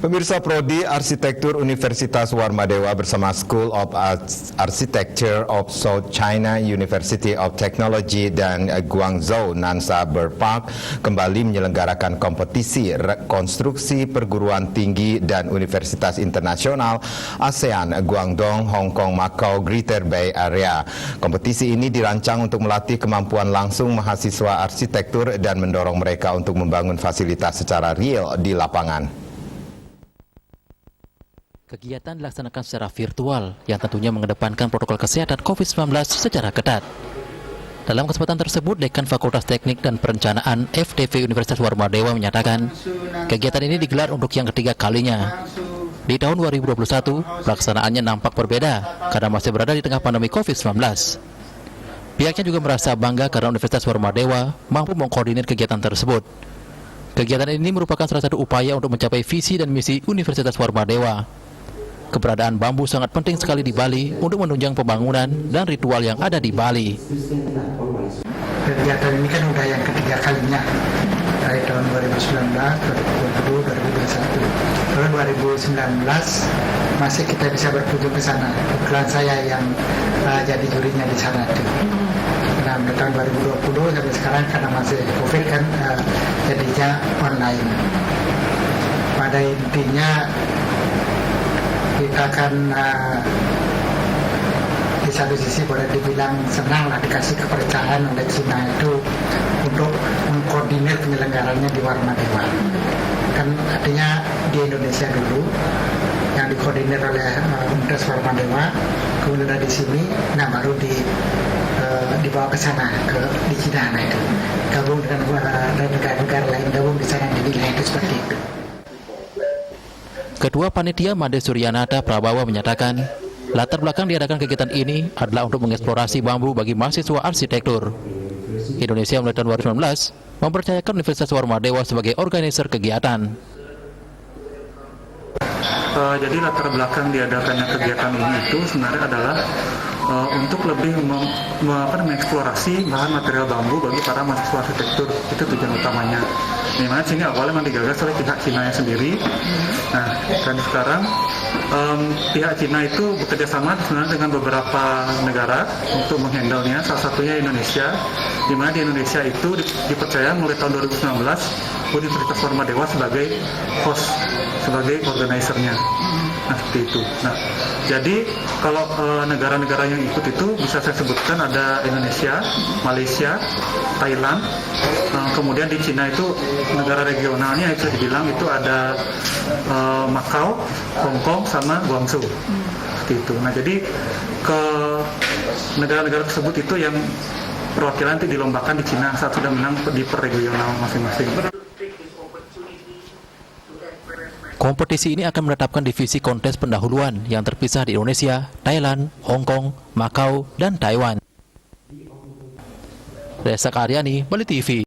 Pemirsa Prodi Arsitektur Universitas Warmadewa bersama School of Architecture of South China University of Technology dan Guangzhou Nansha Bird Park kembali menyelenggarakan kompetisi rekonstruksi perguruan tinggi dan universitas internasional ASEAN Guangdong, Hong Kong, Macau, Greater Bay Area. Kompetisi ini dirancang untuk melatih kemampuan langsung mahasiswa arsitektur dan mendorong mereka untuk membangun fasilitas secara real di lapangan. Kegiatan dilaksanakan secara virtual yang tentunya mengedepankan protokol kesehatan COVID-19 secara ketat. Dalam kesempatan tersebut, Dekan Fakultas Teknik dan Perencanaan FTV Universitas Warmadewa menyatakan kegiatan ini digelar untuk yang ketiga kalinya. Di tahun 2021, pelaksanaannya nampak berbeda karena masih berada di tengah pandemi COVID-19. Pihaknya juga merasa bangga karena Universitas Warmadewa mampu mengkoordinir kegiatan tersebut. Kegiatan ini merupakan salah satu upaya untuk mencapai visi dan misi Universitas Warmadewa. Keberadaan bambu sangat penting sekali di Bali untuk menunjang pembangunan dan ritual yang ada di Bali. Kegiatan ini kan udah yang ketiga kalinya dari tahun 2019, 2020, 2021. Tahun 2019 masih kita bisa berkunjung ke sana. Kebetulan saya yang jadi jurinya di sana tuh. Nah, tahun 2020 sampai sekarang karena masih COVID kan jadinya online. Pada intinya kita akan di satu sisi boleh dibilang senang lah dikasih kepercayaan oleh Cina itu untuk mengkoordinir penyelenggarannya di Warmadewa. Kan artinya di Indonesia dulu yang dikoordinir oleh Universitas Warmadewa, kemudian di sini, nah baru dibawa ke sana di Cina, nah itu gabung dengan negara-negara lain, gabung di sana di wilayah itu seperti itu. Ketua Panitia Made Suryanata Prabawa menyatakan, latar belakang diadakan kegiatan ini adalah untuk mengeksplorasi bambu bagi mahasiswa arsitektur. Indonesia mulai tahun 2019 mempercayakan Universitas Warmadewa sebagai organizer kegiatan. Jadi latar belakang diadakannya kegiatan ini itu sebenarnya adalah untuk lebih mengeksplorasi bahan material bambu bagi para mahasiswa arsitektur. Itu tujuan utamanya. Dimana sini awalnya memang digagas oleh pihak Cina sendiri. Nah, dan sekarang pihak Cina itu bekerja sama sebenarnya dengan beberapa negara untuk menghandle-nya. Salah satunya Indonesia, di mana di Indonesia itu dipercaya mulai tahun 2019 Universitas Warmadewa sebagai host, sebagai organizer-nya. Nah, seperti itu. Nah, jadi kalau negara-negara yang ikut itu bisa saya sebutkan ada Indonesia, Malaysia, Thailand, kemudian di Cina itu negara regionalnya itu dibilang itu ada Macau, Hong Kong, sama Guangzhou. Seperti itu. Nah, jadi ke negara-negara tersebut itu yang perwakilan itu dilombakan di Cina saat sudah menang di per regional masing-masing. Kompetisi ini akan menetapkan divisi kontes pendahuluan yang terpisah di Indonesia, Thailand, Hong Kong, Macau, dan Taiwan. Reza Karyani, Bali TV.